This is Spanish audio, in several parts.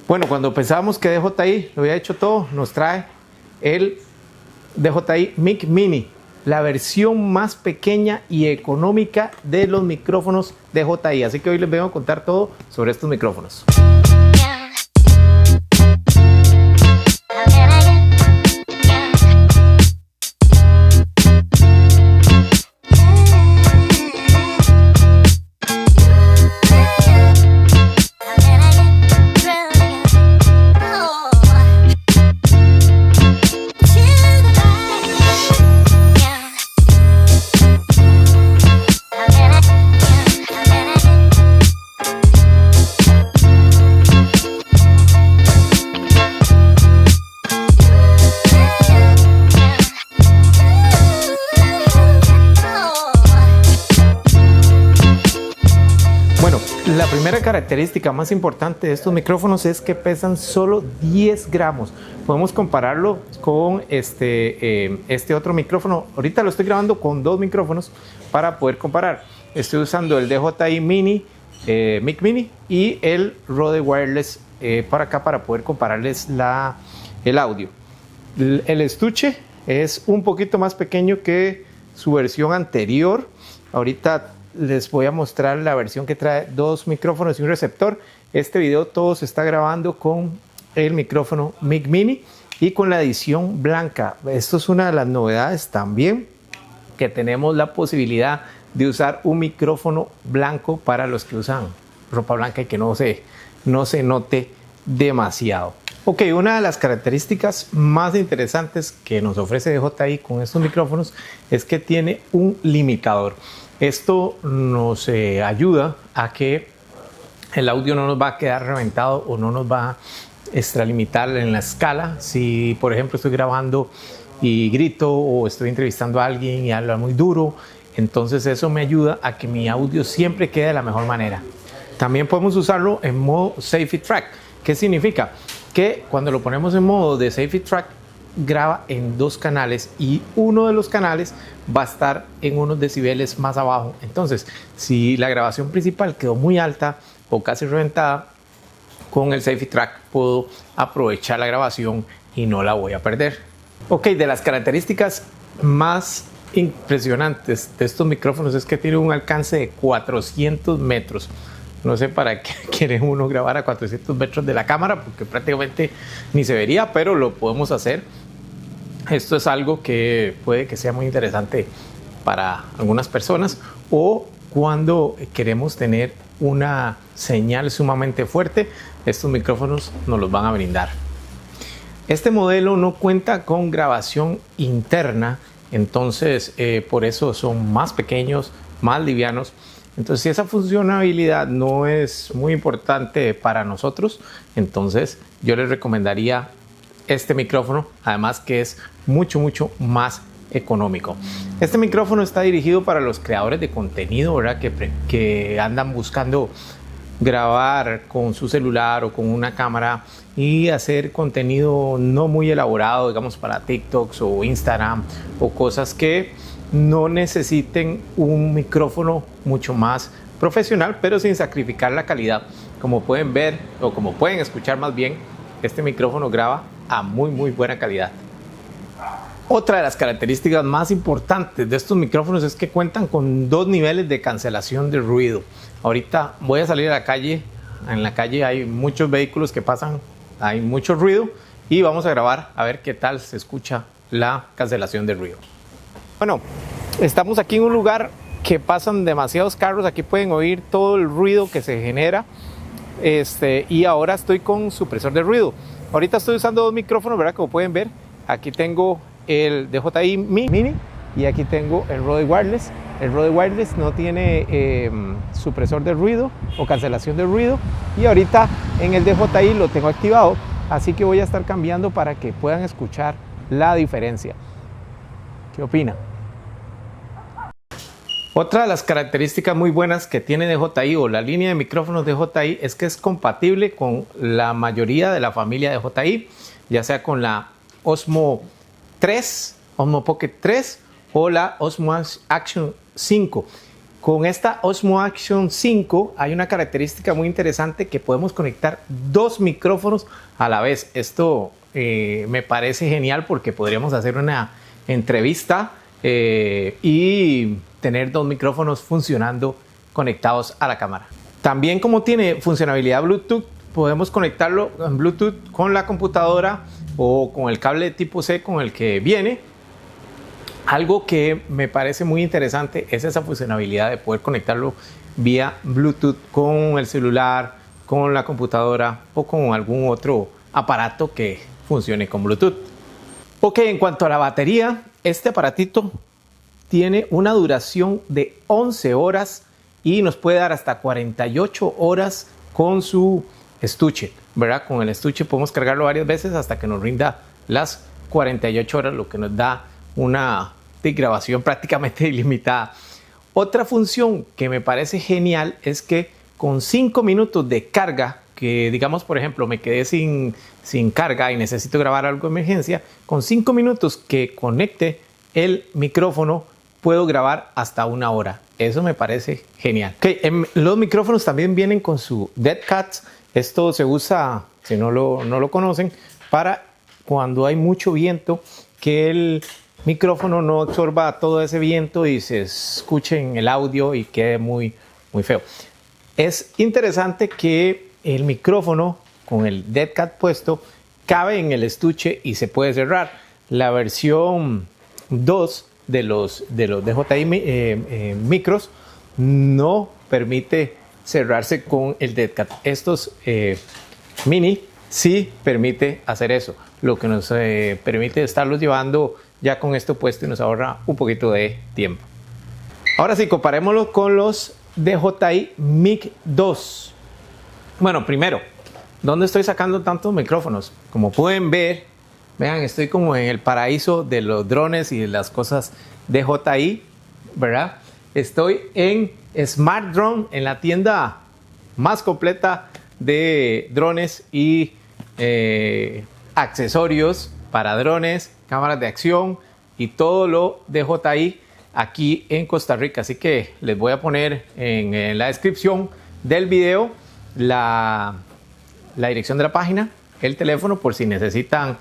Bueno, cuando pensábamos que DJI lo había hecho todo, nos trae el DJI Mic Mini, la versión más pequeña y económica de los micrófonos DJI. Así que hoy les vengo a contar todo sobre estos micrófonos. La primera característica más importante de estos micrófonos es que pesan solo 10 gramos. Podemos compararlo con este otro micrófono. Ahorita lo estoy grabando con dos micrófonos para poder comparar. Estoy usando el DJI Mini, Mic Mini y el Rode Wireless para acá para poder compararles el audio. El estuche es un poquito más pequeño que su versión anterior. Ahorita les voy a mostrar la versión que trae dos micrófonos y un receptor. Este video todo se está grabando con el micrófono Mic Mini y con la edición blanca. Esto es una de las novedades también, que tenemos la posibilidad de usar un micrófono blanco para los que usan ropa blanca y que no se note demasiado. Ok, una de las características más interesantes que nos ofrece DJI con estos micrófonos es que tiene un limitador. Esto nos ayuda a que el audio no nos va a quedar reventado o no nos va a extralimitar en la escala. Si, por ejemplo, estoy grabando y grito o estoy entrevistando a alguien y habla muy duro, entonces eso me ayuda a que mi audio siempre quede de la mejor manera. También podemos usarlo en modo Safety Track. ¿Qué significa? Que cuando lo ponemos en modo de Safety Track, graba en dos canales y uno de los canales va a estar en unos decibeles más abajo. Entonces, si la grabación principal quedó muy alta o casi reventada, con el Safety Track puedo aprovechar la grabación y no la voy a perder. Ok, de las características más impresionantes de estos micrófonos es que tiene un alcance de 400 metros. No sé para qué quiere uno grabar a 400 metros de la cámara, porque prácticamente ni se vería, pero lo podemos hacer. Esto es algo que puede que sea muy interesante para algunas personas o cuando queremos tener una señal sumamente fuerte, estos micrófonos nos los van a brindar. Este modelo no cuenta con grabación interna, entonces por eso son más pequeños, más livianos. Entonces, si esa funcionalidad no es muy importante para nosotros, entonces yo les recomendaría este micrófono, además que es mucho más económico. Este micrófono está dirigido para los creadores de contenido, ¿verdad? Que andan buscando grabar con su celular o con una cámara y hacer contenido no muy elaborado, digamos para TikToks o Instagram o cosas que no necesiten un micrófono mucho más profesional, pero sin sacrificar la calidad. Como pueden ver o como pueden escuchar más bien, este micrófono graba a muy buena calidad. Otra de las características más importantes de estos micrófonos es que cuentan con dos niveles de cancelación de ruido. Ahorita voy a salir a la calle. En la calle hay muchos vehículos que pasan, hay mucho ruido y vamos a grabar a ver qué tal se escucha la cancelación de ruido. Bueno, estamos aquí en un lugar que pasan demasiados carros. Aquí pueden oír todo el ruido que se genera. Y ahora estoy con supresor de ruido. Ahorita estoy usando dos micrófonos, ¿verdad? Como pueden ver, aquí tengo el DJI Mini y aquí tengo el Rode Wireless. El Rode Wireless no tiene supresor de ruido o cancelación de ruido y ahorita en el DJI lo tengo activado, así que voy a estar cambiando para que puedan escuchar la diferencia. ¿Qué opina? Otra de las características muy buenas que tiene DJI o la línea de micrófonos DJI es que es compatible con la mayoría de la familia DJI, ya sea con la Osmo 3, Osmo Pocket 3 o la Osmo Action 5. Con esta Osmo Action 5 hay una característica muy interesante que podemos conectar dos micrófonos a la vez. Esto me parece genial porque podríamos hacer una entrevista y tener dos micrófonos funcionando conectados a la cámara. También, como tiene funcionalidad Bluetooth, podemos conectarlo en Bluetooth con la computadora o con el cable tipo C con el que viene. Algo que me parece muy interesante es esa funcionalidad de poder conectarlo vía Bluetooth con el celular, con la computadora o con algún otro aparato que funcione con Bluetooth. Ok, en cuanto a la batería, este aparatito tiene una duración de 11 horas y nos puede dar hasta 48 horas con su estuche, ¿verdad? Con el estuche podemos cargarlo varias veces hasta que nos rinda las 48 horas, lo que nos da una grabación prácticamente ilimitada. Otra función que me parece genial es que con 5 minutos de carga, que digamos por ejemplo me quedé sin carga y necesito grabar algo de emergencia, con 5 minutos que conecte el micrófono puedo grabar hasta 1 hora. Eso me parece genial. Okay, los micrófonos también vienen con su Dead Cat. Esto se usa, si no lo conocen, para cuando hay mucho viento, que el micrófono no absorba todo ese viento y se escuche en el audio y quede muy feo. Es interesante que el micrófono con el Dead Cat puesto cabe en el estuche y se puede cerrar. La versión 2 de los DJI micros no permite cerrarse con el Dead Cat. Estos mini sí permite hacer eso, lo que nos permite estarlos llevando ya con esto puesto y nos ahorra un poquito de tiempo. Ahora sí, comparémoslo con los DJI Mic 2. Bueno, primero, ¿dónde estoy sacando tantos micrófonos? Como pueden ver, vean, estoy como en el paraíso de los drones y de las cosas DJI, ¿verdad? Estoy en Smart Drone, en la tienda más completa de drones y accesorios para drones, cámaras de acción y todo lo DJI aquí en Costa Rica. Así que les voy a poner en la descripción del video la dirección de la página, el teléfono, por si necesitan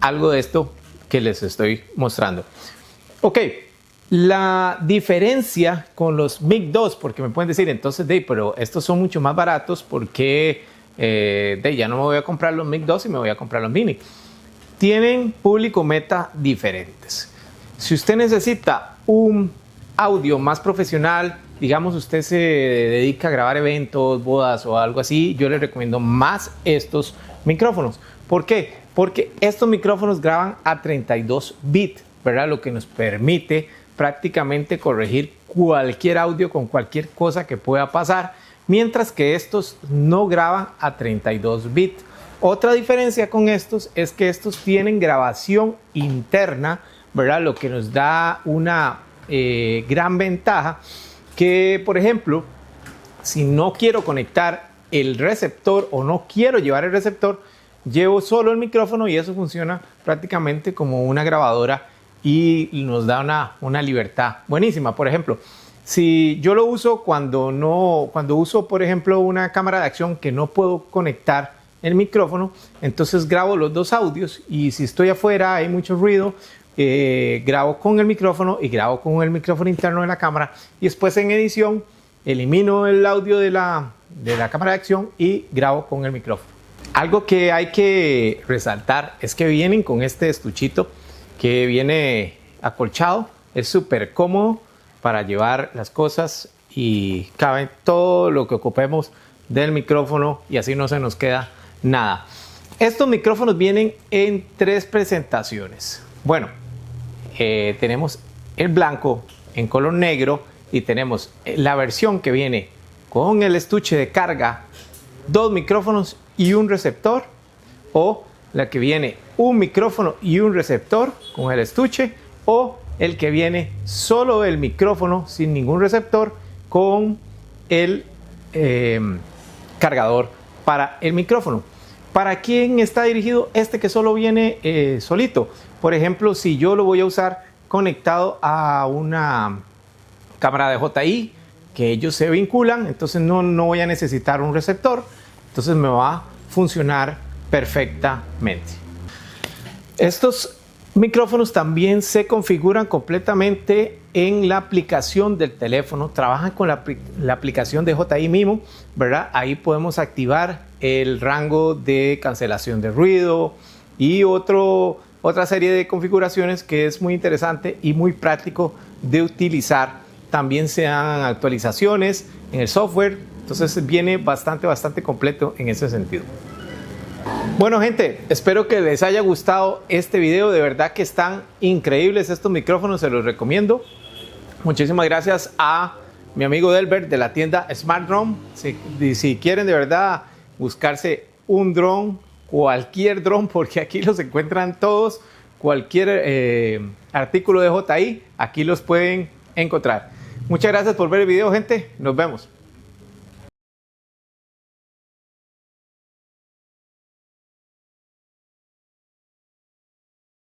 algo de esto que les estoy mostrando. Ok, la diferencia con los Mic 2, porque me pueden decir entonces, pero estos son mucho más baratos, porque ya no me voy a comprar los Mic 2 y me voy a comprar los Mini. Tienen público meta diferentes. Si usted necesita un audio más profesional, digamos usted se dedica a grabar eventos, bodas o algo así, yo les recomiendo más estos micrófonos. ¿Por qué? Porque estos micrófonos graban a 32 bits, ¿verdad? Lo que nos permite prácticamente corregir cualquier audio con cualquier cosa que pueda pasar, mientras que estos no graban a 32 bits. Otra diferencia con estos es que estos tienen grabación interna, ¿verdad? Lo que nos da una gran ventaja, que por ejemplo, si no quiero conectar el receptor o no quiero llevar el receptor, llevo solo el micrófono y eso funciona prácticamente como una grabadora y nos da una libertad buenísima. Por ejemplo, si yo lo uso cuando uso, por ejemplo, una cámara de acción que no puedo conectar el micrófono, entonces grabo los dos audios, y si estoy afuera, hay mucho ruido, grabo con el micrófono y grabo con el micrófono interno de la cámara, y después en edición elimino el audio de la cámara de acción y grabo con el micrófono. Algo que hay que resaltar es que vienen con este estuchito que viene acolchado, es súper cómodo para llevar las cosas y cabe todo lo que ocupemos del micrófono y así no se nos queda nada. Estos micrófonos vienen en 3 presentaciones. Bueno, tenemos el blanco en color negro y tenemos la versión que viene con el estuche de carga, 2 micrófonos y un receptor, o la que viene un micrófono y un receptor con el estuche, o el que viene solo el micrófono sin ningún receptor con el cargador para el micrófono. ¿Para quién está dirigido este que solo viene solito? Por ejemplo, si yo lo voy a usar conectado a una cámara de DJI que ellos se vinculan, entonces no voy a necesitar un receptor, entonces me va a funcionar perfectamente. Estos micrófonos también se configuran completamente en la aplicación del teléfono, trabajan con la aplicación de JI Mimo, ¿verdad? Ahí podemos activar el rango de cancelación de ruido y otra serie de configuraciones que es muy interesante y muy práctico de utilizar. También se dan actualizaciones en el software, entonces viene bastante completo en ese sentido. Bueno, gente, espero que les haya gustado este video. De verdad que están increíbles estos micrófonos, se los recomiendo. Muchísimas gracias a mi amigo Delbert de la tienda Smart Drone. Si quieren de verdad buscarse un dron, cualquier dron, porque aquí los encuentran todos, cualquier artículo de JI, aquí los pueden encontrar. Muchas gracias por ver el video, gente. Nos vemos.